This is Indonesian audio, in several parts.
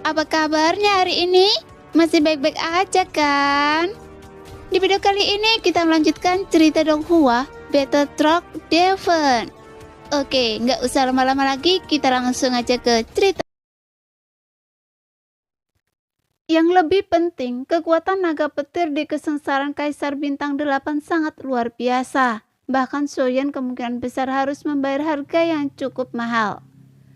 Apa kabarnya hari ini? Masih baik-baik aja kan? Di video kali ini kita melanjutkan cerita Donghua Battle Truck Devon. Oke, nggak usah lama-lama lagi, kita langsung aja ke cerita. Yang lebih penting, kekuatan naga petir di kesengsaraan Kaisar Bintang 8 sangat luar biasa. Bahkan Soyan kemungkinan besar harus membayar harga yang cukup mahal.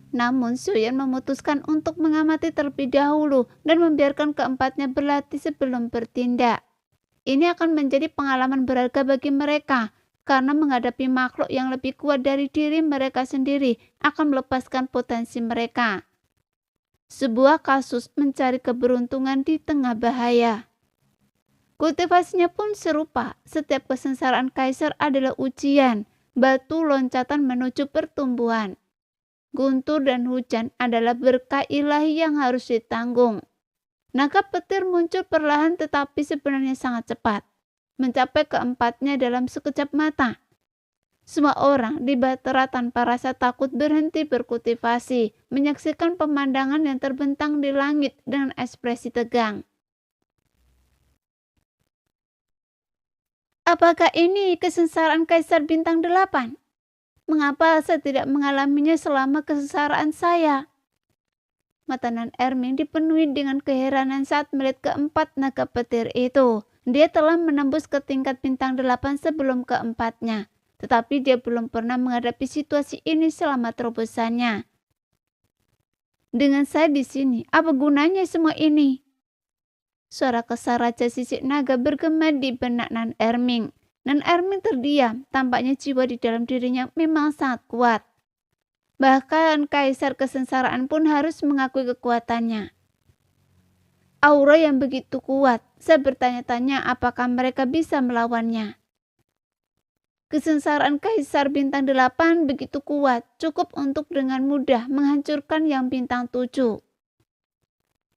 Namun Soyan memutuskan untuk mengamati terlebih dahulu dan membiarkan keempatnya berlatih sebelum bertindak. Ini akan menjadi pengalaman berharga bagi mereka, karena menghadapi makhluk yang lebih kuat dari diri mereka sendiri akan melepaskan potensi mereka. Sebuah kasus mencari keberuntungan di tengah bahaya. Kultivasinya pun serupa, setiap kesengsaraan Kaisar adalah ujian, batu loncatan menuju pertumbuhan. Guntur dan hujan adalah berkah ilahi yang harus ditanggung. Naga petir muncul perlahan tetapi sebenarnya sangat cepat, mencapai keempatnya dalam sekejap mata. Semua orang di Bahtera tanpa rasa takut berhenti berkultivasi, menyaksikan pemandangan yang terbentang di langit dengan ekspresi tegang. Apakah ini kesengsaraan Kaisar Bintang 8? Mengapa saya tidak mengalaminya selama kesengsaraan saya? Mata Nan Erming dipenuhi dengan keheranan saat melihat keempat naga petir itu. Dia telah menembus ke tingkat bintang 8 sebelum keempatnya, tetapi dia belum pernah menghadapi situasi ini selama terobosannya. Dengan saya di sini, apa gunanya semua ini? Suara kesal Raja Sisik Naga bergema di benak Nan Erming. Nan Erming terdiam, tampaknya jiwa di dalam dirinya memang sangat kuat. Bahkan Kaisar Kesengsaraan pun harus mengakui kekuatannya. Aura yang begitu kuat, saya bertanya-tanya apakah mereka bisa melawannya. Kesengsaraan Kaisar Bintang 8 begitu kuat, cukup untuk dengan mudah menghancurkan yang bintang 7.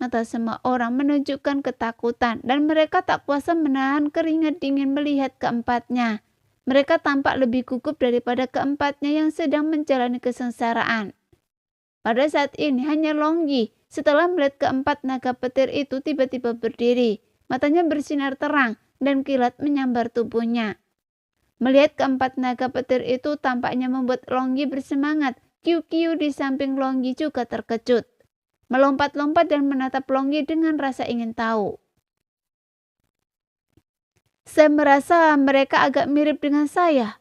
Mata semua orang menunjukkan ketakutan dan mereka tak kuasa menahan keringat dingin melihat keempatnya. Mereka tampak lebih gugup daripada keempatnya yang sedang menjalani kesengsaraan. Pada saat ini hanya Longyi setelah melihat keempat naga petir itu tiba-tiba berdiri. Matanya bersinar terang dan kilat menyambar tubuhnya. Melihat keempat naga petir itu tampaknya membuat Longyi bersemangat. Qiu-Qiu di samping Longyi juga terkejut. Melompat-lompat dan menatap Longyi dengan rasa ingin tahu. Saya merasa mereka agak mirip dengan saya,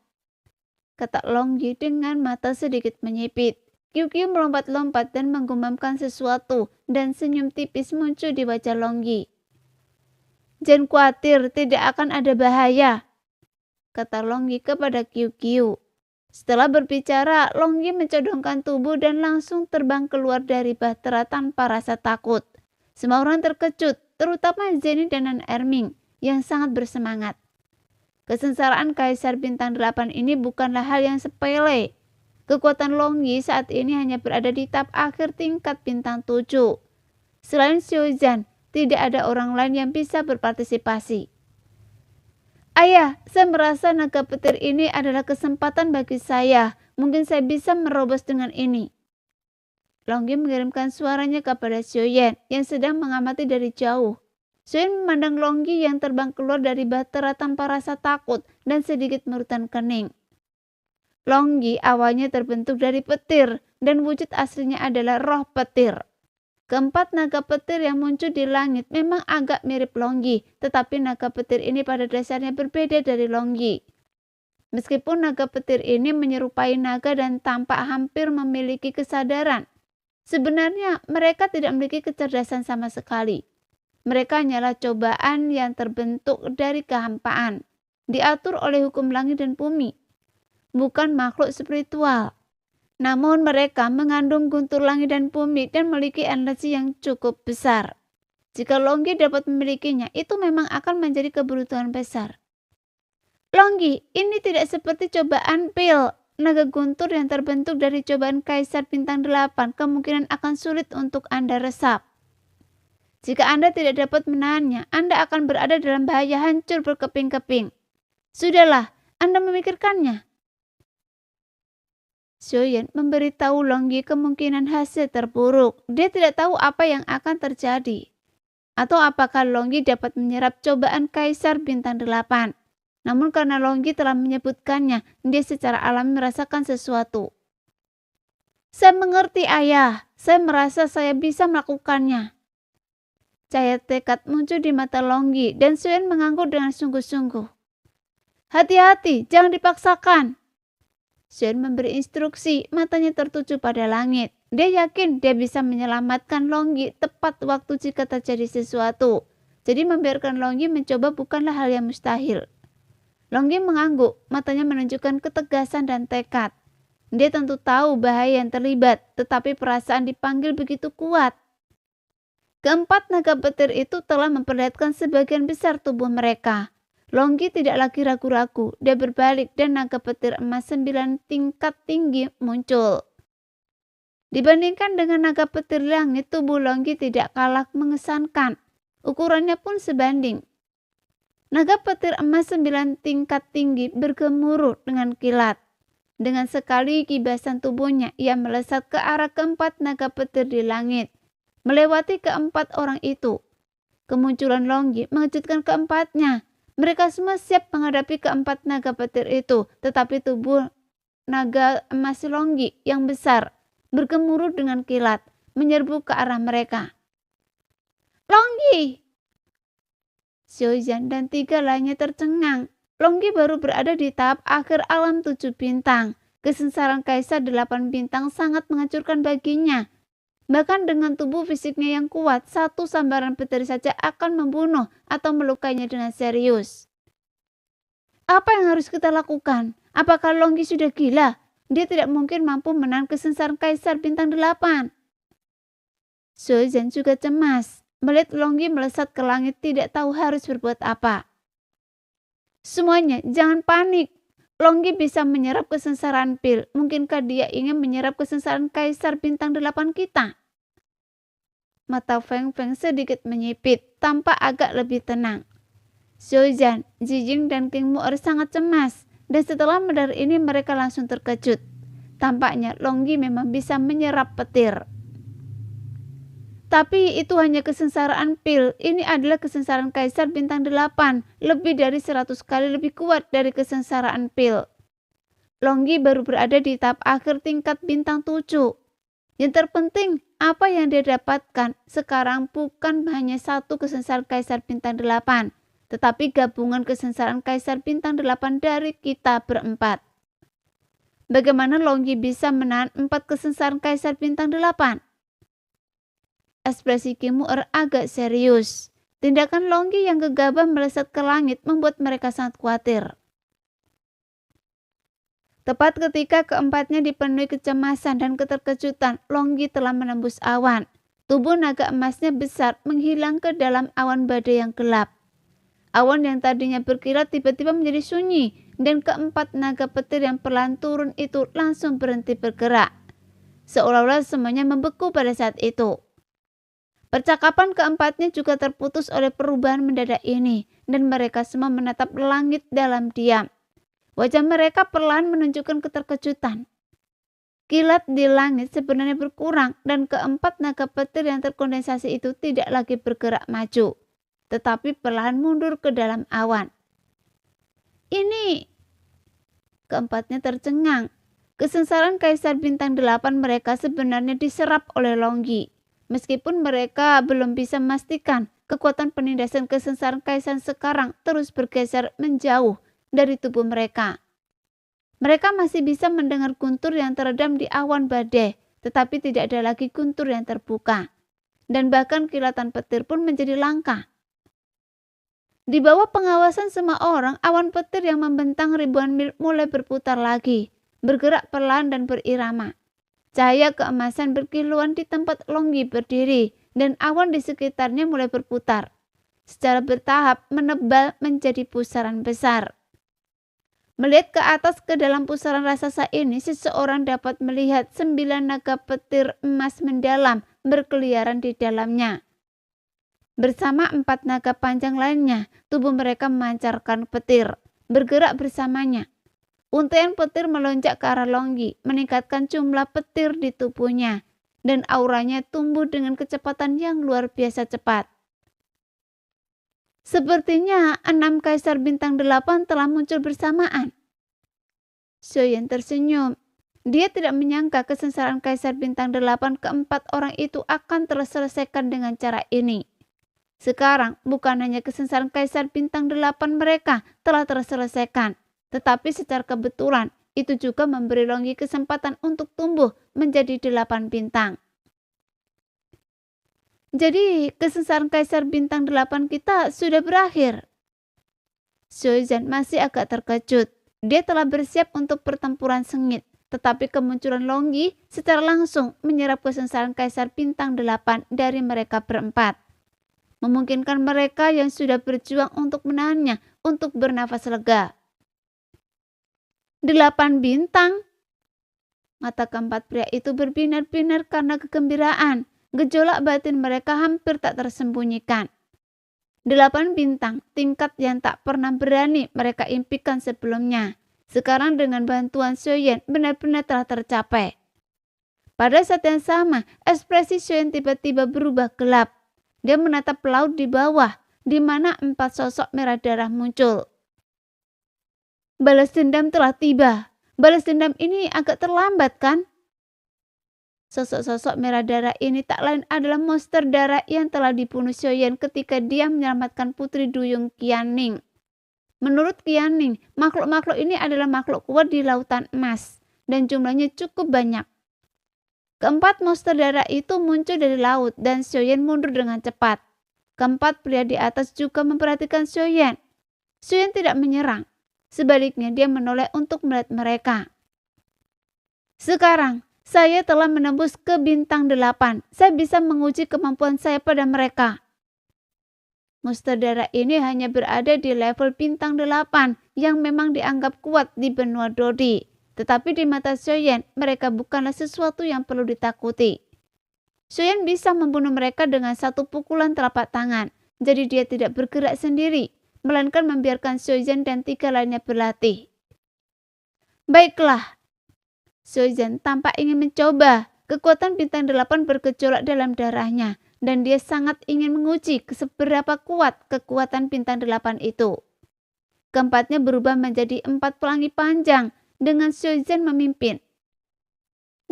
kata Longyi dengan mata sedikit menyipit. Qiu-Qiu melompat-lompat dan menggumamkan sesuatu dan senyum tipis muncul di wajah Longyi. Jangan khawatir, tidak akan ada bahaya, kata Longyi kepada Qiu-Qiu. Setelah berbicara, Longyi mencodongkan tubuh dan langsung terbang keluar dari Bahtera tanpa rasa takut. Semua orang terkejut, terutama Zeni dan Nan Erming yang sangat bersemangat. Kesengsaraan Kaisar Bintang 8 ini bukanlah hal yang sepele. Kekuatan Longyi saat ini hanya berada di tahap akhir tingkat bintang 7. Selain Xiuzhan, tidak ada orang lain yang bisa berpartisipasi. Ayah, saya merasa naga petir ini adalah kesempatan bagi saya. Mungkin saya bisa merobos dengan ini. Longyi mengirimkan suaranya kepada Xiuyan yang sedang mengamati dari jauh. Xiuyan memandang Longyi yang terbang keluar dari Bahtera tanpa rasa takut dan sedikit murutan kening. Longyi awalnya terbentuk dari petir dan wujud aslinya adalah roh petir. Keempat naga petir yang muncul di langit memang agak mirip Longyi, tetapi naga petir ini pada dasarnya berbeda dari Longyi. Meskipun naga petir ini menyerupai naga dan tampak hampir memiliki kesadaran, sebenarnya mereka tidak memiliki kecerdasan sama sekali. Mereka hanyalah cobaan yang terbentuk dari kehampaan, diatur oleh hukum langit dan bumi, bukan makhluk spiritual. Namun mereka mengandung guntur langit dan bumi dan memiliki energi yang cukup besar. Jika Longyi dapat memilikinya, itu memang akan menjadi keberuntungan besar. Longyi, ini tidak seperti cobaan pil. Naga guntur yang terbentuk dari cobaan Kaisar Bintang 8 kemungkinan akan sulit untuk Anda resap. Jika Anda tidak dapat menahannya, Anda akan berada dalam bahaya hancur berkeping-keping. Sudahlah, Anda memikirkannya. Xiaoyan memberitahu Longyi kemungkinan hasil terburuk. Dia tidak tahu apa yang akan terjadi, atau apakah Longyi dapat menyerap cobaan Kaisar Bintang 8. Namun karena Longyi telah menyebutkannya, dia secara alami merasakan sesuatu. Saya mengerti, Ayah. Saya merasa saya bisa melakukannya. Cahaya tekad muncul di mata Longyi dan Xiaoyan mengangguk dengan sungguh-sungguh. Hati-hati, jangan dipaksakan. Xiaoyan memberi instruksi, matanya tertuju pada langit. Dia yakin dia bisa menyelamatkan Longyi tepat waktu jika terjadi sesuatu. Jadi membiarkan Longyi mencoba bukanlah hal yang mustahil. Longyi mengangguk, matanya menunjukkan ketegasan dan tekad. Dia tentu tahu bahaya yang terlibat, tetapi perasaan dipanggil begitu kuat. Keempat naga petir itu telah memperlihatkan sebagian besar tubuh mereka. Longyi tidak lagi ragu-ragu, dia berbalik dan naga petir emas 9 tingkat tinggi muncul. Dibandingkan dengan naga petir langit, tubuh Longyi tidak kalah mengesankan. Ukurannya pun sebanding. Naga petir emas 9 tingkat tinggi bergemuruh dengan kilat. Dengan sekali kibasan tubuhnya, ia melesat ke arah keempat naga petir di langit, melewati keempat orang itu. Kemunculan Longyi mengejutkan keempatnya. Mereka semua siap menghadapi keempat naga petir itu, tetapi tubuh naga emas Longyi yang besar bergemuruh dengan kilat, menyerbu ke arah mereka. Longyi! Xiaoyan dan 3 lainnya tercengang. Longyi baru berada di tahap akhir alam 7 bintang. Kesengsaraan Kaisar 8 bintang sangat menghancurkan baginya. Bahkan dengan tubuh fisiknya yang kuat, satu sambaran petir saja akan membunuh atau melukainya dengan serius. Apa yang harus kita lakukan? Apakah Longyi sudah gila? Dia tidak mungkin mampu menahan kesengsaraan Kaisar Bintang 8. Xiaoyan juga cemas. Melihat Longyi melesat ke langit, tidak tahu harus berbuat apa. Semuanya, jangan panik. Longyi bisa menyerap kesengsaraan pil. Mungkinkah dia ingin menyerap kesengsaraan Kaisar Bintang 8 kita? Mata Feng Feng sedikit menyipit, tampak agak lebih tenang. Xiaoyan, Zijing, dan King Mu'er sangat cemas. Dan setelah mendengar ini mereka langsung terkejut. Tampaknya Longyi memang bisa menyerap petir. Tapi itu hanya kesengsaraan pil. Ini adalah kesengsaraan Kaisar Bintang 8. Lebih dari 100 kali lebih kuat dari kesengsaraan pil. Longyi baru berada di tahap akhir tingkat bintang 7. Yang terpenting, apa yang dia dapatkan sekarang bukan hanya satu kesengsaraan Kaisar Bintang 8. Tetapi gabungan kesengsaraan Kaisar Bintang 8 dari kita berempat. Bagaimana Longyi bisa menahan 4 kesengsaraan Kaisar Bintang 8? Ekspresi King Mu'er agak serius. Tindakan Longyi yang gegabah melesat ke langit membuat mereka sangat khawatir. Tepat ketika keempatnya dipenuhi kecemasan dan keterkejutan, Longyi telah menembus awan. Tubuh naga emasnya besar menghilang ke dalam awan badai yang gelap. Awan yang tadinya berkilat tiba-tiba menjadi sunyi, dan keempat naga petir yang perlahan turun itu langsung berhenti bergerak. Seolah-olah semuanya membeku pada saat itu. Percakapan keempatnya juga terputus oleh perubahan mendadak ini, dan mereka semua menatap langit dalam diam. Wajah mereka perlahan menunjukkan keterkejutan. Kilat di langit sebenarnya berkurang, dan keempat naga petir yang terkondensasi itu tidak lagi bergerak maju, tetapi perlahan mundur ke dalam awan. Ini, keempatnya tercengang. Kesengsaraan Kaisar Bintang 8 mereka sebenarnya diserap oleh Longyi. Meskipun mereka belum bisa memastikan, kekuatan penindasan kesengsaraan Kaisar sekarang terus bergeser menjauh dari tubuh mereka. Mereka masih bisa mendengar guntur yang teredam di awan badai, tetapi tidak ada lagi guntur yang terbuka. Dan bahkan kilatan petir pun menjadi langka. Di bawah pengawasan semua orang, awan petir yang membentang ribuan mil mulai berputar lagi, bergerak perlahan dan berirama. Cahaya keemasan berkilauan di tempat Longyi berdiri, dan awan di sekitarnya mulai berputar. Secara bertahap menebal menjadi pusaran besar. Melihat ke atas ke dalam pusaran raksasa ini, seseorang dapat melihat 9 naga petir emas mendalam berkeliaran di dalamnya. Bersama 4 naga panjang lainnya, tubuh mereka memancarkan petir, bergerak bersamanya. Untaian petir melonjak ke arah Longgi, meningkatkan jumlah petir di tubuhnya, dan auranya tumbuh dengan kecepatan yang luar biasa cepat. Sepertinya 6 kaisar bintang 8 telah muncul bersamaan. Xiaoyan tersenyum. Dia tidak menyangka kesengsaraan kaisar bintang 8 keempat orang itu akan terselesaikan dengan cara ini. Sekarang bukan hanya kesengsaraan kaisar bintang 8 mereka telah terselesaikan, tetapi secara kebetulan itu juga memberi Longyi kesempatan untuk tumbuh menjadi 8 bintang. Jadi kesengsaraan kaisar bintang 8 kita sudah berakhir. Xiaoyan masih agak terkejut. Dia telah bersiap untuk pertempuran sengit, tetapi kemunculan Longyi secara langsung menyerap kesengsaraan kaisar bintang 8 dari mereka berempat, memungkinkan mereka yang sudah berjuang untuk menahannya untuk bernafas lega. 8 bintang? Mata keempat pria itu berbinar-binar karena kegembiraan. Gejolak batin mereka hampir tak tersembunyikan. 8 bintang, tingkat yang tak pernah berani mereka impikan sebelumnya. Sekarang dengan bantuan Xiaoyan benar-benar telah tercapai. Pada saat yang sama, ekspresi Xiaoyan tiba-tiba berubah gelap. Dia menatap laut di bawah, di mana 4 sosok merah darah muncul. Balas dendam telah tiba. Balas dendam ini agak terlambat, kan? Sosok-sosok merah darah ini tak lain adalah monster darah yang telah dibunuh Xiaoyan ketika dia menyelamatkan Putri Duyung Qianning. Menurut Qianning, makhluk-makhluk ini adalah makhluk kuat di lautan emas dan jumlahnya cukup banyak. Keempat monster darah itu muncul dari laut dan Xiaoyan mundur dengan cepat. Keempat pria di atas juga memperhatikan Xiaoyan. Xiaoyan tidak menyerang. Sebaliknya dia menoleh untuk melihat mereka. Sekarang, saya telah menembus ke bintang 8. Saya bisa menguji kemampuan saya pada mereka. Monster darah ini hanya berada di level bintang 8 yang memang dianggap kuat di benua Dodi. Tetapi di mata Xiaoyan, mereka bukanlah sesuatu yang perlu ditakuti. Xiaoyan bisa membunuh mereka dengan satu pukulan telapak tangan. Jadi dia tidak bergerak sendiri, melainkan membiarkan Xiaoyan dan 3 lainnya berlatih. Baiklah. Xiaoyan tampak ingin mencoba. Kekuatan bintang 8 bergejolak dalam darahnya, dan dia sangat ingin menguji seberapa kuat kekuatan bintang 8 itu. Keempatnya berubah menjadi 4 pelangi panjang dengan Xiaoyan memimpin.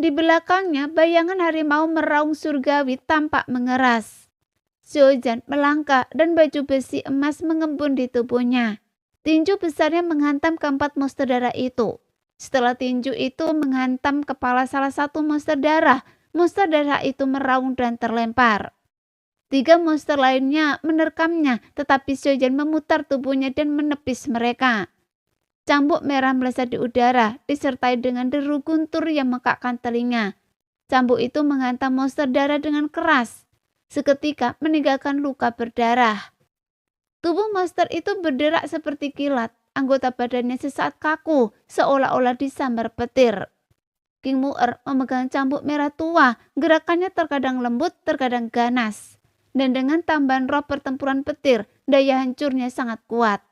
Di belakangnya bayangan harimau meraung surgawi tampak mengeras. Xiaoyan melangkah dan baju besi emas mengembun di tubuhnya. Tinju besarnya menghantam keempat monster darah itu. Setelah tinju itu menghantam kepala salah satu monster darah itu meraung dan terlempar. 3 monster lainnya menerkamnya, tetapi Xiaoyan memutar tubuhnya dan menepis mereka. Cambuk merah melesat di udara, disertai dengan deru guntur yang mengakakkan telinga. Cambuk itu menghantam monster darah dengan keras, seketika meninggalkan luka berdarah. Tubuh monster itu berderak seperti kilat. Anggota badannya sesaat kaku, seolah-olah disambar petir. King Mu'er memegang cambuk merah tua, gerakannya terkadang lembut, terkadang ganas. Dan dengan tambahan roh pertempuran petir, daya hancurnya sangat kuat.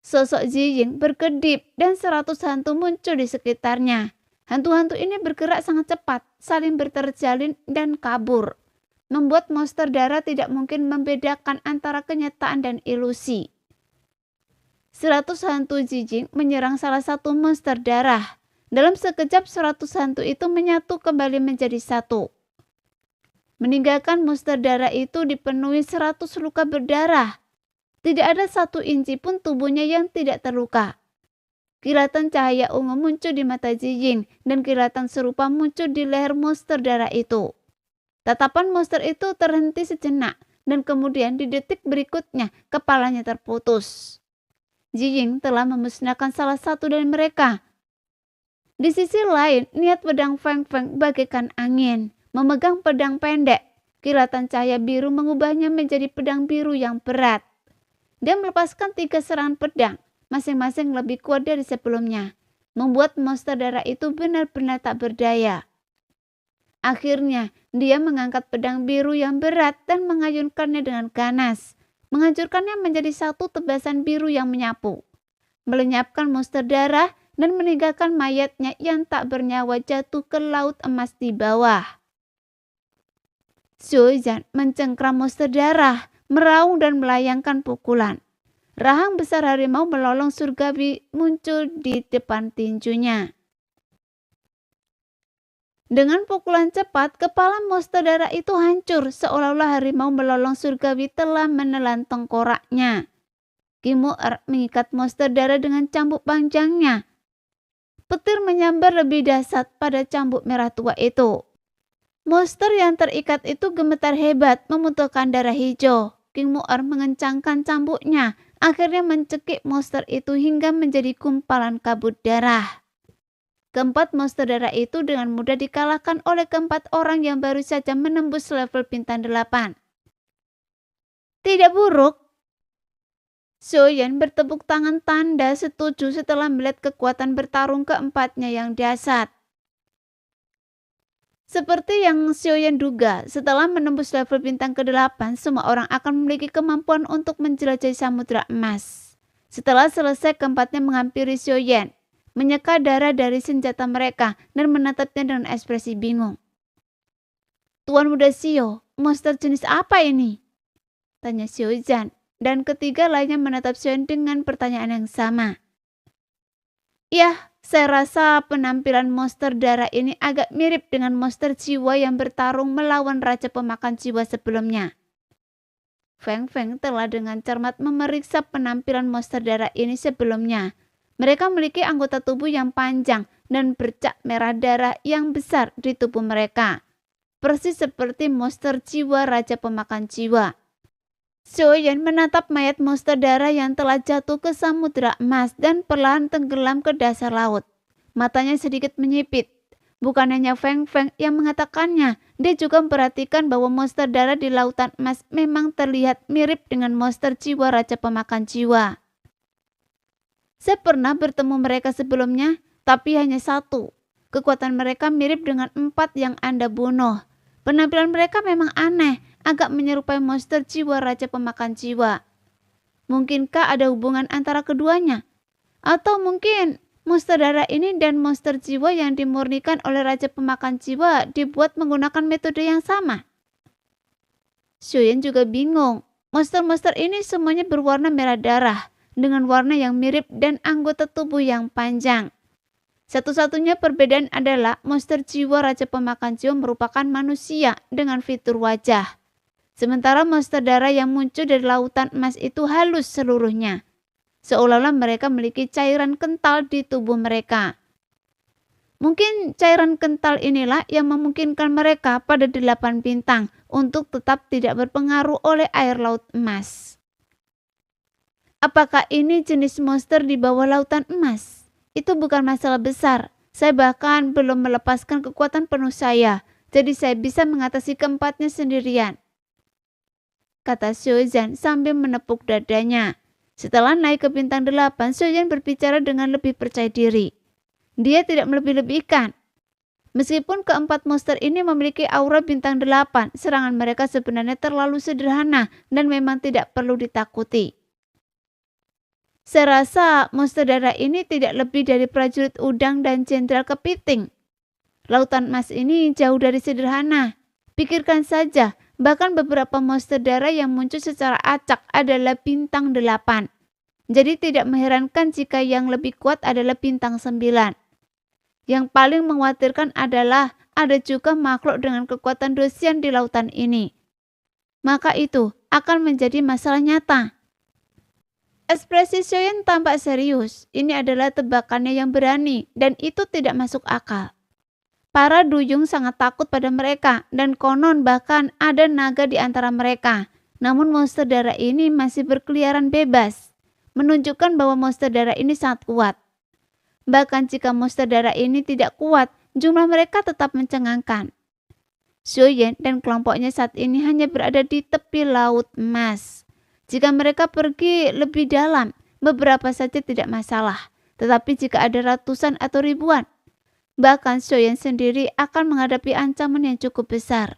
Sosok Zijing berkedip dan 100 hantu muncul di sekitarnya. Hantu-hantu ini bergerak sangat cepat, saling berterjalin dan kabur. Membuat monster darah tidak mungkin membedakan antara kenyataan dan ilusi. 100 hantu Zijing menyerang salah satu monster darah. Dalam sekejap 100 hantu itu menyatu kembali menjadi satu. Meninggalkan monster darah itu dipenuhi 100 luka berdarah. Tidak ada 1 inci pun tubuhnya yang tidak terluka. Kilatan cahaya ungu muncul di mata Zijing dan kilatan serupa muncul di leher monster darah itu. Tatapan monster itu terhenti sejenak dan kemudian di detik berikutnya kepalanya terputus. Zijing telah memusnahkan salah satu dari mereka. Di sisi lain, niat pedang Feng Feng bagaikan angin, memegang pedang pendek. Kilatan cahaya biru mengubahnya menjadi pedang biru yang berat. Dia melepaskan 3 serangan pedang, masing-masing lebih kuat dari sebelumnya, membuat monster darah itu benar-benar tak berdaya. Akhirnya, dia mengangkat pedang biru yang berat dan mengayunkannya dengan ganas, menghancurkannya menjadi satu tebasan biru yang menyapu. melenyapkan monster darah, dan meninggalkan mayatnya yang tak bernyawa jatuh ke laut emas di bawah. Xiaoyan mencengkram monster darah, meraung dan melayangkan pukulan. Rahang besar harimau melolong surgawi muncul di depan tinjunya. Dengan pukulan cepat, kepala monster darah itu hancur seolah-olah harimau melolong surgawi telah menelan tengkoraknya. Kimu'er mengikat monster darah dengan cambuk panjangnya. Petir menyambar lebih dahsyat pada cambuk merah tua itu. Monster yang terikat itu gemetar hebat memuntahkan darah hijau. Kimu'er mengencangkan cambuknya, akhirnya mencekik monster itu hingga menjadi gumpalan kabut darah. Keempat monster darah itu dengan mudah dikalahkan oleh keempat orang yang baru saja menembus level bintang 8. Tidak buruk. Xiaoyan bertepuk tangan tanda setuju setelah melihat kekuatan bertarung keempatnya yang dahsyat. Seperti yang Xiaoyan duga, setelah menembus level bintang ke-8, semua orang akan memiliki kemampuan untuk menjelajahi samudera emas. Setelah selesai, keempatnya menghampiri Xiaoyan, menyeka darah dari senjata mereka dan menatapnya dengan ekspresi bingung. Tuan Muda Xiao, monster jenis apa ini? Tanya Xiaoyan, dan ketiga lainnya menatap Xiaoyan dengan pertanyaan yang sama. Yah, saya rasa penampilan monster darah ini agak mirip dengan monster jiwa yang bertarung melawan raja pemakan jiwa sebelumnya. Feng Feng telah dengan cermat memeriksa penampilan monster darah ini sebelumnya. Mereka memiliki anggota tubuh yang panjang dan bercak merah darah yang besar di tubuh mereka, persis seperti monster jiwa raja pemakan jiwa. Xiaoyan menatap mayat monster darah yang telah jatuh ke samudera emas dan perlahan tenggelam ke dasar laut. Matanya sedikit menyipit. Bukan hanya Feng Feng yang mengatakannya, dia juga memperhatikan bahwa monster darah di lautan emas memang terlihat mirip dengan monster jiwa raja pemakan jiwa. Saya pernah bertemu mereka sebelumnya, tapi hanya satu. Kekuatan mereka mirip dengan 4 yang Anda bunuh. Penampilan mereka memang aneh, agak menyerupai monster jiwa raja pemakan jiwa. Mungkinkah ada hubungan antara keduanya? Atau mungkin monster darah ini dan monster jiwa yang dimurnikan oleh raja pemakan jiwa dibuat menggunakan metode yang sama? Xiaoyan juga bingung. Monster-monster ini semuanya berwarna merah darah, dengan warna yang mirip dan anggota tubuh yang panjang. Satu-satunya perbedaan adalah monster jiwa raja pemakan jiwa merupakan manusia dengan fitur wajah. Sementara monster darah yang muncul dari lautan emas itu halus seluruhnya. Seolah-olah mereka memiliki cairan kental di tubuh mereka. Mungkin cairan kental inilah yang memungkinkan mereka pada 8 bintang untuk tetap tidak berpengaruh oleh air laut emas. Apakah ini jenis monster di bawah lautan emas? Itu bukan masalah besar. Saya bahkan belum melepaskan kekuatan penuh saya, jadi saya bisa mengatasi keempatnya sendirian, kata Xiaoyan sambil menepuk dadanya. Setelah naik ke bintang 8, Xiaoyan berbicara dengan lebih percaya diri. Dia tidak melebih-lebihkan. Meskipun keempat monster ini memiliki aura bintang 8, serangan mereka sebenarnya terlalu sederhana dan memang tidak perlu ditakuti. Saya rasa monster darah ini tidak lebih dari prajurit udang dan jenderal kepiting. Lautan emas ini jauh dari sederhana. Pikirkan saja, bahkan beberapa monster darah yang muncul secara acak adalah bintang 8. Jadi tidak mengherankan jika yang lebih kuat adalah bintang 9. Yang paling mengkhawatirkan adalah ada juga makhluk dengan kekuatan dosian di lautan ini. Maka itu akan menjadi masalah nyata. Ekspresi Xiaoyan tampak serius. Ini adalah tebakannya yang berani dan itu tidak masuk akal. Para duyung sangat takut pada mereka dan konon bahkan ada naga di antara mereka. Namun monster darah ini masih berkeliaran bebas, menunjukkan bahwa monster darah ini sangat kuat. Bahkan jika monster darah ini tidak kuat, jumlah mereka tetap mencengangkan. Xiaoyan dan kelompoknya saat ini hanya berada di tepi laut emas. Jika mereka pergi lebih dalam, beberapa saja tidak masalah. Tetapi jika ada ratusan atau ribuan, bahkan Xiaoyan sendiri akan menghadapi ancaman yang cukup besar.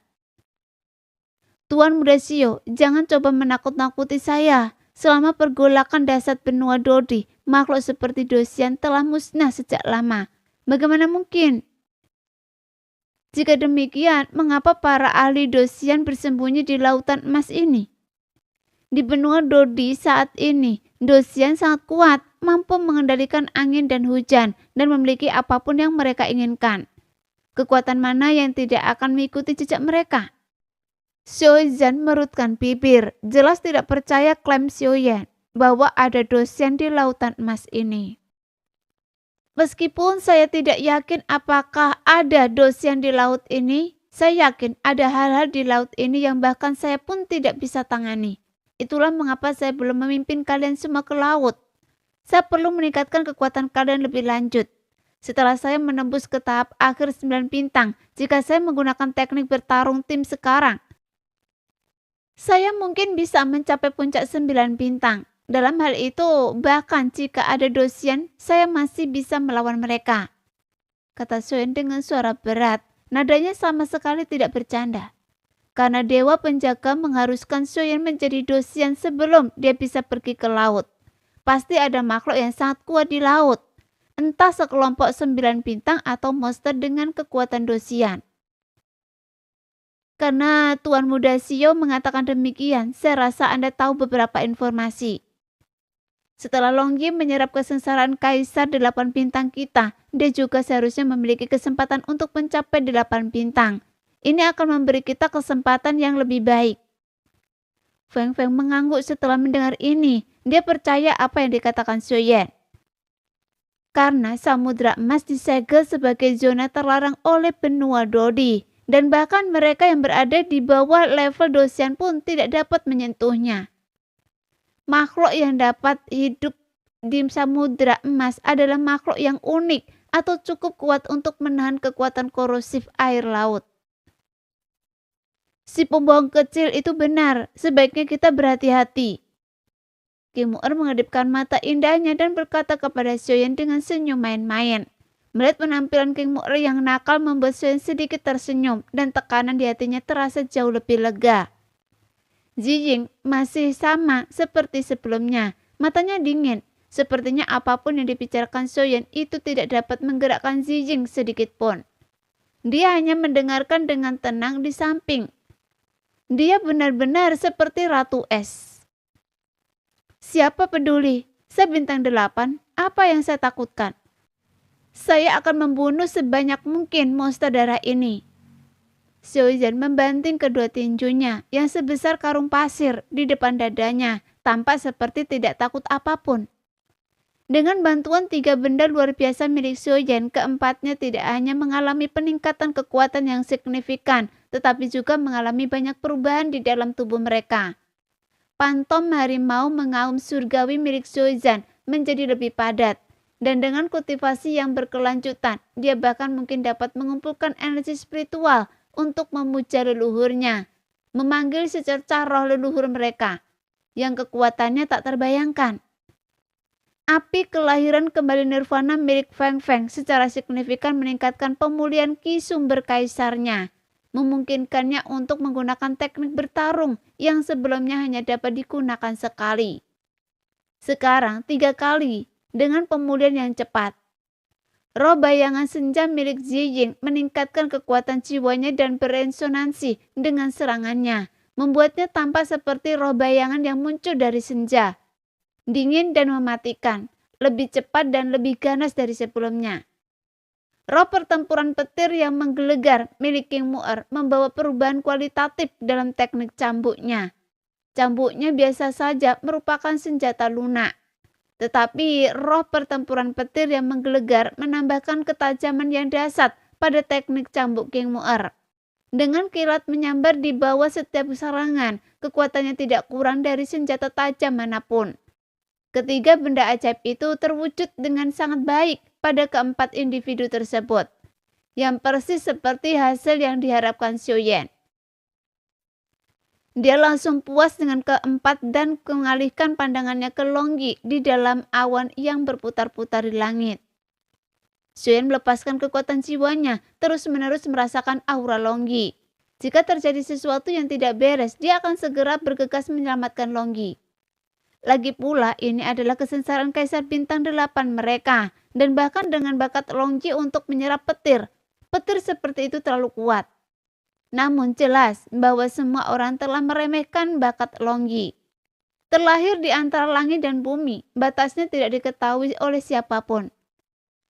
Tuan Muda Xiao, jangan coba menakut-nakuti saya. Selama pergolakan dahsyat benua Dodi, makhluk seperti Dosian telah musnah sejak lama. Bagaimana mungkin? Jika demikian, mengapa para ahli Dosian bersembunyi di lautan emas ini? Di benua Dodi saat ini, Dosian sangat kuat, mampu mengendalikan angin dan hujan, dan memiliki apapun yang mereka inginkan. Kekuatan mana yang tidak akan mengikuti jejak mereka? Xiaozhen merutkan bibir, jelas tidak percaya klaim Xiaoyan bahwa ada Dosian di lautan emas ini. Meskipun saya tidak yakin apakah ada Dosian di laut ini, saya yakin ada hal-hal di laut ini yang bahkan saya pun tidak bisa tangani. Itulah mengapa saya belum memimpin kalian semua ke laut. Saya perlu meningkatkan kekuatan kalian lebih lanjut. Setelah saya menembus ke tahap akhir 9 bintang, jika saya menggunakan teknik bertarung tim sekarang, saya mungkin bisa mencapai puncak 9 bintang. Dalam hal itu, bahkan jika ada Dosian, saya masih bisa melawan mereka, kata Xiaoyan dengan suara berat. Nadanya sama sekali tidak bercanda. Karena dewa penjaga mengharuskan Xiaoyan menjadi Dosian sebelum dia bisa pergi ke laut. Pasti ada makhluk yang sangat kuat di laut. Entah sekelompok 9 bintang atau monster dengan kekuatan Dosian. Karena Tuan Muda Xiao mengatakan demikian, saya rasa Anda tahu beberapa informasi. Setelah Longyi menyerap kesengsaraan Kaisar 8 bintang kita, dia juga seharusnya memiliki kesempatan untuk mencapai 8 bintang. Ini akan memberi kita kesempatan yang lebih baik. Feng Feng mengangguk setelah mendengar ini. Dia percaya apa yang dikatakan Xiaoyan. Karena Samudra Emas disegel sebagai zona terlarang oleh benua Dodi, dan bahkan mereka yang berada di bawah level Dosian pun tidak dapat menyentuhnya. Makhluk yang dapat hidup di Samudra Emas adalah makhluk yang unik atau cukup kuat untuk menahan kekuatan korosif air laut. Si pembohong kecil itu benar, sebaiknya kita berhati-hati. King Mu'er mengedipkan mata indahnya dan berkata kepada Xiaoyan dengan senyum main-main. Melihat penampilan King Mu'er yang nakal membuat Xiaoyan sedikit tersenyum dan tekanan di hatinya terasa jauh lebih lega. Zijing masih sama seperti sebelumnya, matanya dingin. Sepertinya apapun yang dibicarakan Xiaoyan itu tidak dapat menggerakkan Zijing sedikit pun. Dia hanya mendengarkan dengan tenang di samping. Dia benar-benar seperti Ratu Es. Siapa peduli? Saya bintang 8, apa yang saya takutkan? Saya akan membunuh sebanyak mungkin monster darah ini. Xiaozhen membanting kedua tinjunya yang sebesar karung pasir di depan dadanya, tampak seperti tidak takut apapun. Dengan bantuan 3 benda luar biasa milik Xiaoyan, keempatnya tidak hanya mengalami peningkatan kekuatan yang signifikan, tetapi juga mengalami banyak perubahan di dalam tubuh mereka. Pantom harimau mengaum surgawi milik Xiaozhen menjadi lebih padat, dan dengan kultivasi yang berkelanjutan, dia bahkan mungkin dapat mengumpulkan energi spiritual untuk memuja leluhurnya, memanggil secercah roh leluhur mereka, yang kekuatannya tak terbayangkan. Api kelahiran kembali nirvana milik Feng Feng secara signifikan meningkatkan pemulihan ki sumber kaisarnya, memungkinkannya untuk menggunakan teknik bertarung yang sebelumnya hanya dapat digunakan sekali. Sekarang 3 kali dengan pemulihan yang cepat. Roh bayangan senja milik Zijing meningkatkan kekuatan jiwanya dan beresonansi dengan serangannya, membuatnya tampak seperti roh bayangan yang muncul dari senja. Dingin dan mematikan, lebih cepat dan lebih ganas dari sebelumnya. Roh pertempuran petir yang menggelegar milik King Mu'er membawa perubahan kualitatif dalam teknik cambuknya. Cambuknya biasa saja merupakan senjata lunak. Tetapi roh pertempuran petir yang menggelegar menambahkan ketajaman yang dahsyat pada teknik cambuk King Mu'er. Dengan kilat menyambar di bawah setiap serangan, kekuatannya tidak kurang dari senjata tajam manapun. Ketiga benda ajaib itu terwujud dengan sangat baik pada keempat individu tersebut, yang persis seperti hasil yang diharapkan Xiaoyan. Dia langsung puas dengan keempat dan mengalihkan pandangannya ke Longyi di dalam awan yang berputar-putar di langit. Xiaoyan melepaskan kekuatan jiwanya, terus-menerus merasakan aura Longyi. Jika terjadi sesuatu yang tidak beres, dia akan segera bergegas menyelamatkan Longyi. Lagi pula ini adalah kesengsaraan Kaisar Bintang 8 mereka, dan bahkan dengan bakat Longji untuk menyerap petir. Petir seperti itu terlalu kuat. Namun jelas bahwa semua orang telah meremehkan bakat Longji. Terlahir di antara langit dan bumi, batasnya tidak diketahui oleh siapapun.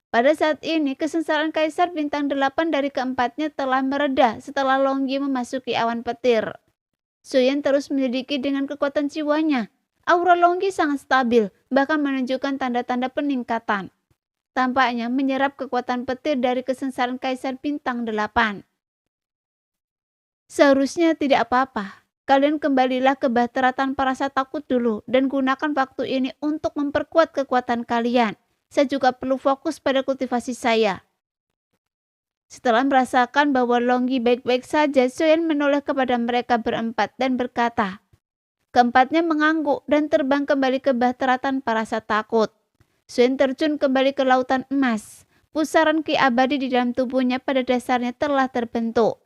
Pada saat ini, kesengsaraan Kaisar Bintang 8 dari keempatnya telah mereda setelah Longji memasuki awan petir. Suyen terus menyelidiki dengan kekuatan jiwanya. Aura Longji sangat stabil, bahkan menunjukkan tanda-tanda peningkatan. Tampaknya menyerap kekuatan petir dari kesengsaraan Kaisar Bintang 8. Seharusnya tidak apa-apa. Kalian kembalilah ke Bahtera tanpa rasa takut dulu dan gunakan waktu ini untuk memperkuat kekuatan kalian. Saya juga perlu fokus pada kultivasi saya. Setelah merasakan bahwa Longji baik-baik saja, Suyen menoleh kepada mereka berempat dan berkata, keempatnya mengangguk dan terbang kembali ke Bahtera tanpa rasa takut. Suyen terjun kembali ke lautan emas. Pusaran ki abadi di dalam tubuhnya pada dasarnya telah terbentuk.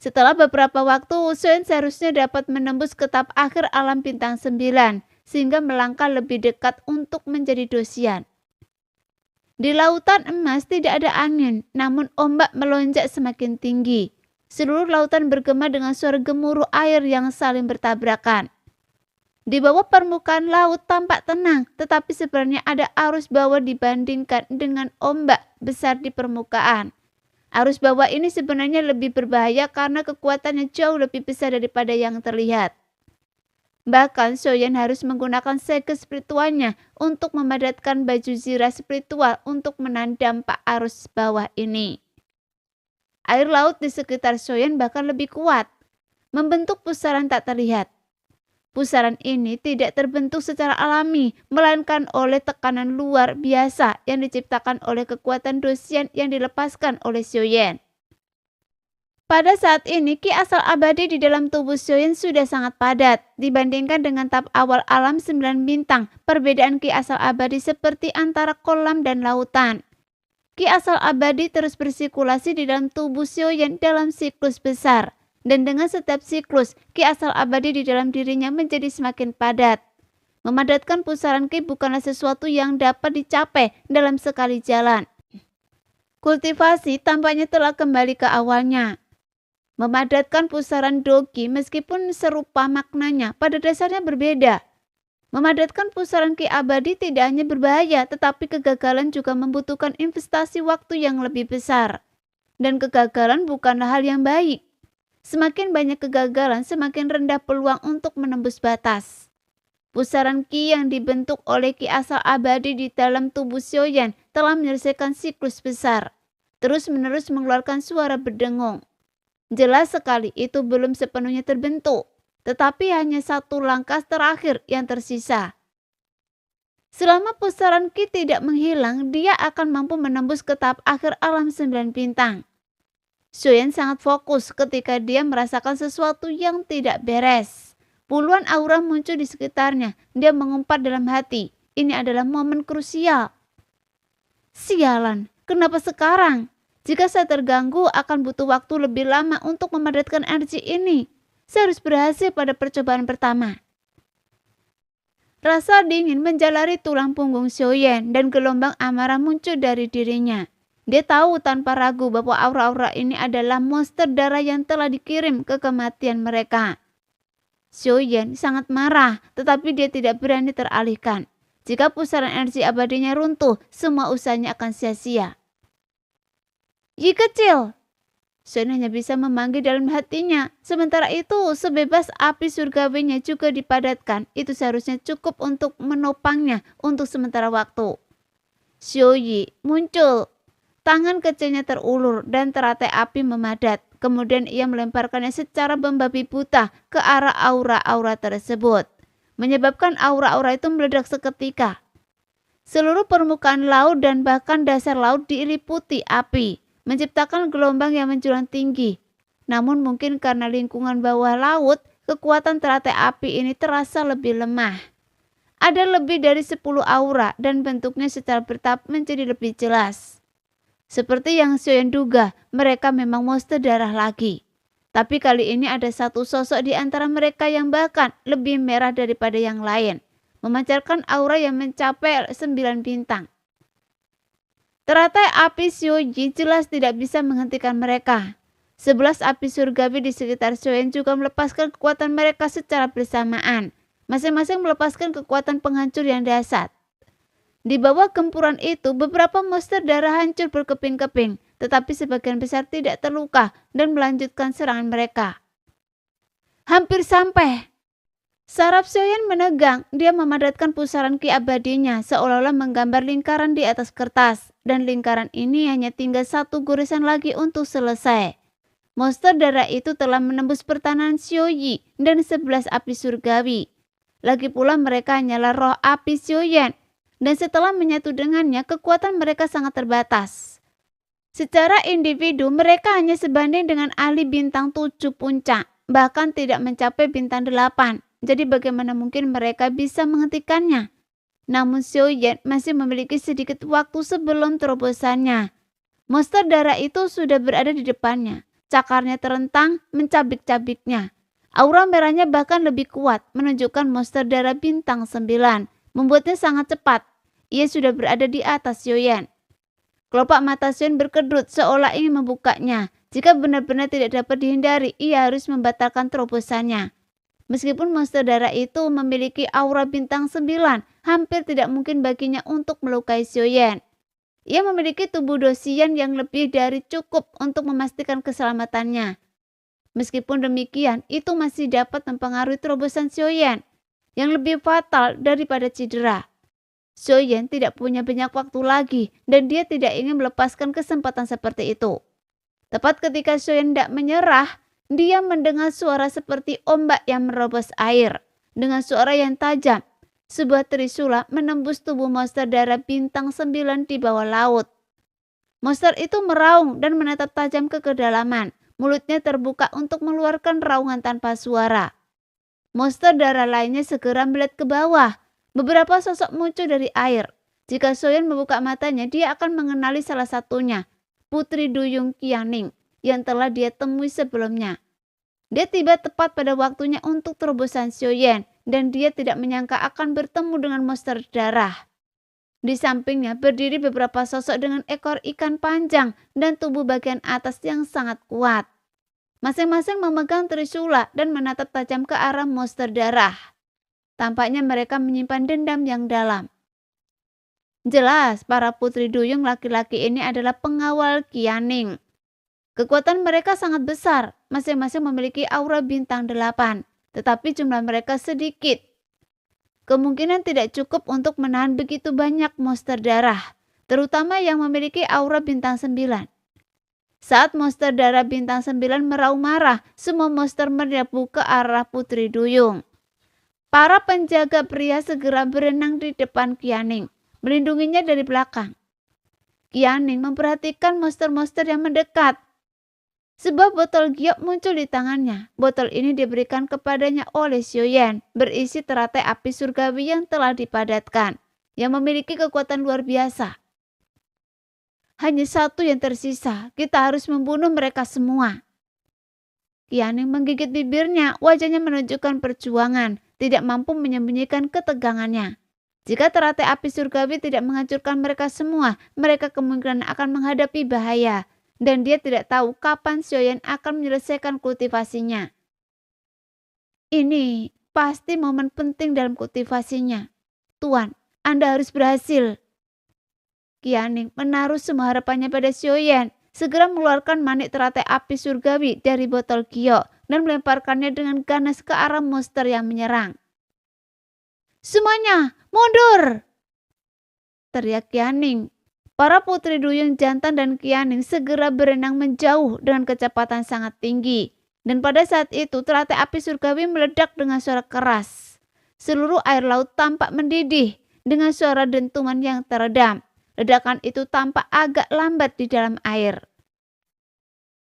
Setelah beberapa waktu, Suyen seharusnya dapat menembus ke tahap akhir alam bintang 9, sehingga melangkah lebih dekat untuk menjadi dosian. Di lautan emas tidak ada angin, namun ombak melonjak semakin tinggi. Seluruh lautan bergema dengan suara gemuruh air yang saling bertabrakan. Di bawah permukaan laut tampak tenang, tetapi sebenarnya ada arus bawah dibandingkan dengan ombak besar di permukaan. Arus bawah ini sebenarnya lebih berbahaya karena kekuatannya jauh lebih besar daripada yang terlihat. Bahkan Suyen harus menggunakan sege spiritualnya untuk memadatkan baju zirah spiritual untuk menahan dampak arus bawah ini. Air laut di sekitar Suyen bahkan lebih kuat, membentuk pusaran tak terlihat. Pusaran ini tidak terbentuk secara alami, melainkan oleh tekanan luar biasa yang diciptakan oleh kekuatan dosian yang dilepaskan oleh Suyen. Pada saat ini, ki asal abadi di dalam tubuh Suyen sudah sangat padat. Dibandingkan dengan tahap awal alam 9 bintang, perbedaan ki asal abadi seperti antara kolam dan lautan. Ki asal abadi terus bersirkulasi di dalam tubuh Suyen dalam siklus besar. Dan dengan setiap siklus, ki asal abadi di dalam dirinya menjadi semakin padat. Memadatkan pusaran ki bukanlah sesuatu yang dapat dicapai dalam sekali jalan. Kultivasi tampaknya telah kembali ke awalnya. Memadatkan pusaran dogi meskipun serupa maknanya pada dasarnya berbeda. Memadatkan pusaran ki abadi tidak hanya berbahaya, tetapi kegagalan juga membutuhkan investasi waktu yang lebih besar. Dan kegagalan bukanlah hal yang baik. Semakin banyak kegagalan, semakin rendah peluang untuk menembus batas. Pusaran ki yang dibentuk oleh ki asal abadi di dalam tubuh Suyen telah menyelesaikan siklus besar, terus-menerus mengeluarkan suara berdengung. Jelas sekali itu belum sepenuhnya terbentuk, tetapi hanya satu langkah terakhir yang tersisa. Selama pusaran ki tidak menghilang, dia akan mampu menembus ke tahap akhir alam 9 bintang. Suyen sangat fokus ketika dia merasakan sesuatu yang tidak beres. Puluhan aura muncul di sekitarnya. Dia mengumpat dalam hati, ini adalah momen krusial. Sialan, kenapa sekarang? Jika saya terganggu, akan butuh waktu lebih lama untuk memadatkan energi ini. Saya harus berhasil pada percobaan pertama. Rasa dingin menjalari tulang punggung Suyen dan gelombang amarah muncul dari dirinya. Dia tahu tanpa ragu bahwa aura-aura ini adalah monster darah yang telah dikirim ke kematian mereka. Suyen sangat marah, tetapi dia tidak berani teralihkan. Jika pusaran energi abadinya runtuh, semua usahanya akan sia-sia. Yi kecil, Suyen hanya bisa memanggil dalam hatinya. Sementara itu, sebebas api surgawinya juga dipadatkan. Itu seharusnya cukup untuk menopangnya untuk sementara waktu. Xiuyi muncul. Tangan kecilnya terulur dan teratai api memadat. Kemudian ia melemparkannya secara membabi buta ke arah aura-aura tersebut, menyebabkan aura-aura itu meledak seketika. Seluruh permukaan laut dan bahkan dasar laut diliputi api, menciptakan gelombang yang menjulang tinggi. Namun mungkin karena lingkungan bawah laut, kekuatan teratai api ini terasa lebih lemah. Ada lebih dari 10 aura dan bentuknya secara bertahap menjadi lebih jelas. Seperti yang Suyen duga, mereka memang monster darah lagi. Tapi kali ini ada satu sosok di antara mereka yang bahkan lebih merah daripada yang lain. memancarkan aura yang mencapai 9 bintang. Teratai api Sioyi jelas tidak bisa menghentikan mereka. 11 api surgawi di sekitar Sioyen juga melepaskan kekuatan mereka secara bersamaan. Masing-masing melepaskan kekuatan penghancur yang dahsyat. Di bawah gempuran itu, beberapa monster darah hancur berkeping-keping, tetapi sebagian besar tidak terluka dan melanjutkan serangan mereka. Hampir sampai. Saraf Sioyen menegang, dia memadatkan pusaran ki abadinya seolah-olah menggambar lingkaran di atas kertas, dan lingkaran ini hanya tinggal satu goresan lagi untuk selesai. Monster darah itu telah menembus pertahanan Sioyi dan 11 api surgawi. Lagi pula mereka hanyalah roh api Sioyen, dan setelah menyatu dengannya kekuatan mereka sangat terbatas. Secara individu mereka hanya sebanding dengan ahli bintang 7 puncak, bahkan tidak mencapai bintang 8. Jadi bagaimana mungkin mereka bisa menghentikannya? Namun Sioyen masih memiliki sedikit waktu sebelum terobosannya. Monster darah itu sudah berada di depannya. Cakarnya terentang mencabik-cabiknya. Aura merahnya bahkan lebih kuat, menunjukkan monster darah bintang 9, membuatnya sangat cepat. Ia sudah berada di atas Sioyen. Kelopak mata Sioyen berkedut seolah ingin membukanya. Jika benar-benar tidak dapat dihindari, ia harus membatalkan terobosannya. Meskipun monster darah itu memiliki aura bintang 9, hampir tidak mungkin baginya untuk melukai Sioyen. Ia memiliki tubuh dosian yang lebih dari cukup untuk memastikan keselamatannya. Meskipun demikian, itu masih dapat mempengaruhi terobosan Sioyen yang lebih fatal daripada cedera. Sioyen tidak punya banyak waktu lagi dan dia tidak ingin melepaskan kesempatan seperti itu. Tepat ketika Sioyen tidak menyerah, dia mendengar suara seperti ombak yang menerobos air. Dengan suara yang tajam, sebuah trisula menembus tubuh monster darah bintang 9 di bawah laut. Monster itu meraung dan menatap tajam ke kedalaman. Mulutnya terbuka untuk mengeluarkan raungan tanpa suara. Monster darah lainnya segera melihat ke bawah. Beberapa sosok muncul dari air. Jika Sioyen membuka matanya, dia akan mengenali salah satunya, Putri Duyung Qianing, yang telah dia temui sebelumnya. Dia tiba tepat pada waktunya untuk terobosan Sioyen, dan dia tidak menyangka akan bertemu dengan monster darah. Di sampingnya berdiri beberapa sosok dengan ekor ikan panjang dan tubuh bagian atas yang sangat kuat. Masing-masing memegang trisula dan menatap tajam ke arah monster darah. Tampaknya mereka menyimpan dendam yang dalam. Jelas, para putri duyung laki-laki ini adalah pengawal Qianing. Kekuatan mereka sangat besar, masing-masing memiliki aura bintang 8, tetapi jumlah mereka sedikit. Kemungkinan tidak cukup untuk menahan begitu banyak monster darah, terutama yang memiliki aura bintang 9. Saat monster darah bintang 9 meraung marah, semua monster menyerbu ke arah Putri Duyung. Para penjaga pria segera berenang di depan Qianing, melindunginya dari belakang. Qianing memperhatikan monster-monster yang mendekat. Sebuah botol giok muncul di tangannya. Botol ini diberikan kepadanya oleh Sioyen, berisi teratai api surgawi yang telah dipadatkan, yang memiliki kekuatan luar biasa. Hanya satu yang tersisa, kita harus membunuh mereka semua. Qianing menggigit bibirnya, wajahnya menunjukkan perjuangan, tidak mampu menyembunyikan ketegangannya. Jika teratai api surgawi tidak menghancurkan mereka semua, mereka kemungkinan akan menghadapi bahaya. Dan dia tidak tahu kapan Sioyen akan menyelesaikan kultivasinya. Ini pasti momen penting dalam kultivasinya. Tuan, Anda harus berhasil. Qianing menaruh semua harapannya pada Sioyen, segera mengeluarkan manik teratai api surgawi dari botol giok dan melemparkannya dengan ganas ke arah monster yang menyerang. Semuanya, mundur! Teriak Qianing. Para putri duyung jantan dan Qianing segera berenang menjauh dengan kecepatan sangat tinggi. Dan pada saat itu teratai api surgawi meledak dengan suara keras. Seluruh air laut tampak mendidih dengan suara dentuman yang teredam. Ledakan itu tampak agak lambat di dalam air.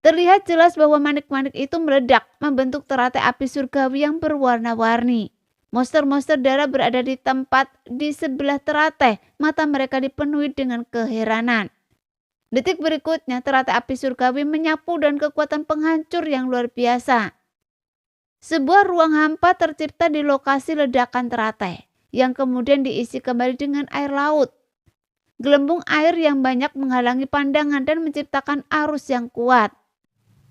Terlihat jelas bahwa manik-manik itu meledak membentuk teratai api surgawi yang berwarna-warni. Monster-monster darah berada di tempat di sebelah teratai, mata mereka dipenuhi dengan keheranan. Detik berikutnya teratai api surgawi menyapu dan kekuatan penghancur yang luar biasa. Sebuah ruang hampa tercipta di lokasi ledakan teratai. yang kemudian diisi kembali dengan air laut. Gelembung air yang banyak menghalangi pandangan dan menciptakan arus yang kuat.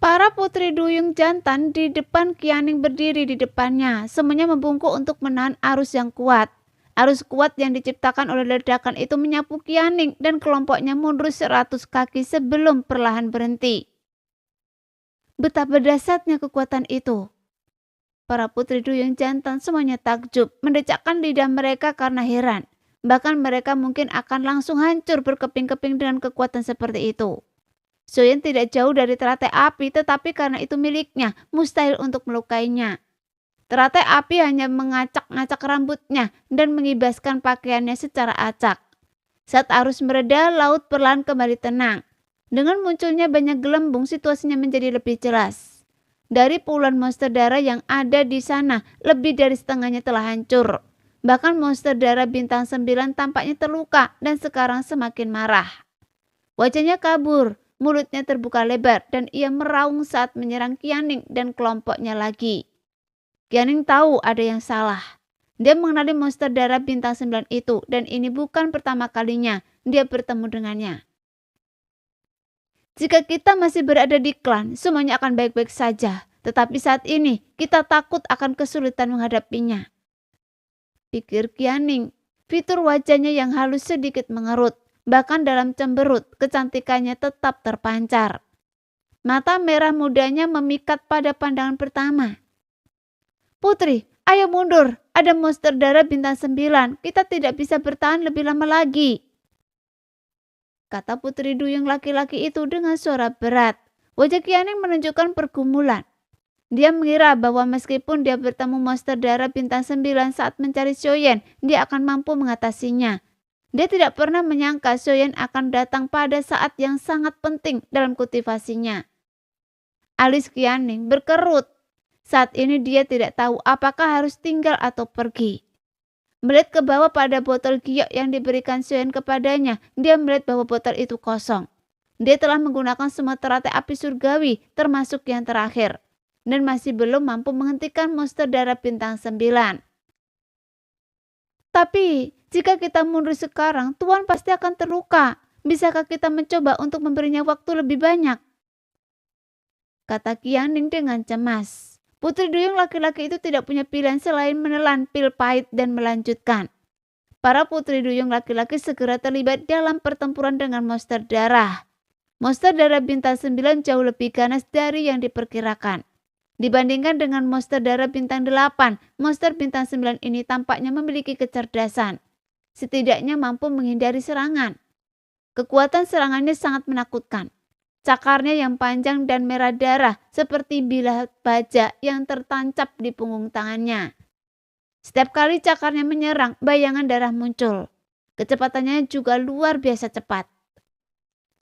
Para putri duyung jantan di depan Kianing berdiri di depannya, semuanya membungkuk untuk menahan arus yang kuat. Arus kuat yang diciptakan oleh ledakan itu menyapu Kianing dan kelompoknya mundur 100 kaki sebelum perlahan berhenti. Betapa dahsyatnya kekuatan itu. Para putri duyung jantan semuanya takjub, mendecakkan lidah mereka karena heran. Bahkan mereka mungkin akan langsung hancur berkeping-keping dengan kekuatan seperti itu. Soyen tidak jauh dari teratai api, tetapi karena itu miliknya, mustahil untuk melukainya. Teratai api hanya mengacak-ngacak rambutnya dan mengibaskan pakaiannya secara acak. Saat arus mereda, laut perlahan kembali tenang. Dengan munculnya banyak gelembung, situasinya menjadi lebih jelas. Dari puluhan monster darah yang ada di sana, lebih dari setengahnya telah hancur. Bahkan monster darah bintang 9 tampaknya terluka dan sekarang semakin marah. Wajahnya kabur. Mulutnya terbuka lebar dan ia meraung saat menyerang Kianing dan kelompoknya lagi. Kianing tahu ada yang salah. Dia mengenali monster darah bintang 9 itu dan ini bukan pertama kalinya dia bertemu dengannya. Jika kita masih berada di klan, semuanya akan baik-baik saja. Tetapi saat ini kita takut akan kesulitan menghadapinya. Pikir Kianing. Fitur wajahnya yang halus sedikit mengerut. Bahkan dalam cemberut, kecantikannya tetap terpancar. Mata merah mudanya memikat pada pandangan pertama. Putri, ayo mundur. Ada monster darah bintang 9. Kita tidak bisa bertahan lebih lama lagi. Kata putri duyung laki-laki itu dengan suara berat. Wajah Kianing menunjukkan pergumulan. Dia mengira bahwa meskipun dia bertemu monster darah bintang 9 saat mencari Soyen, dia akan mampu mengatasinya. Dia tidak pernah menyangka Soyen akan datang pada saat yang sangat penting dalam kultivasinya. Alis Kianing berkerut. Saat ini dia tidak tahu apakah harus tinggal atau pergi. Melihat ke bawah pada botol giok yang diberikan Soyen kepadanya, dia melihat bahwa botol itu kosong. Dia telah menggunakan semua teratai api surgawi termasuk yang terakhir. Dan masih belum mampu menghentikan monster darah bintang 9. Tapi jika kita mundur sekarang, Tuan pasti akan terluka. Bisakah kita mencoba untuk memberinya waktu lebih banyak? Kata Kianing dengan cemas. Putri duyung laki-laki itu tidak punya pilihan selain menelan pil pahit dan melanjutkan. Para putri duyung laki-laki segera terlibat dalam pertempuran dengan monster darah. Monster darah bintang 9 jauh lebih ganas dari yang diperkirakan. Dibandingkan dengan monster darah bintang 8, monster bintang 9 ini tampaknya memiliki kecerdasan. Setidaknya mampu menghindari serangan. Kekuatan serangannya sangat menakutkan. Cakarnya yang panjang dan merah darah seperti bilah baja yang tertancap di punggung tangannya. Setiap kali cakarnya menyerang, bayangan darah muncul. Kecepatannya juga luar biasa cepat.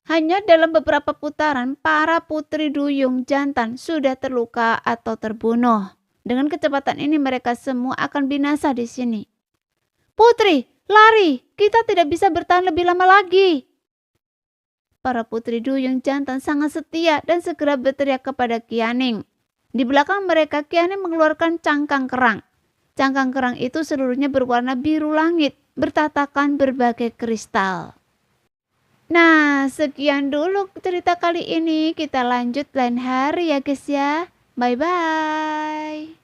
Hanya dalam beberapa putaran, para putri duyung jantan sudah terluka atau terbunuh. Dengan kecepatan ini mereka semua akan binasa di sini. Putri, lari! Kita tidak bisa bertahan lebih lama lagi. Para putri duyung jantan sangat setia dan segera berteriak kepada Kianing. Di belakang mereka, Kianing mengeluarkan cangkang kerang. Cangkang kerang itu seluruhnya berwarna biru langit, bertatakan berbagai kristal. Nah, sekian dulu cerita kali ini. Kita lanjut lain hari ya guys ya. Bye-bye.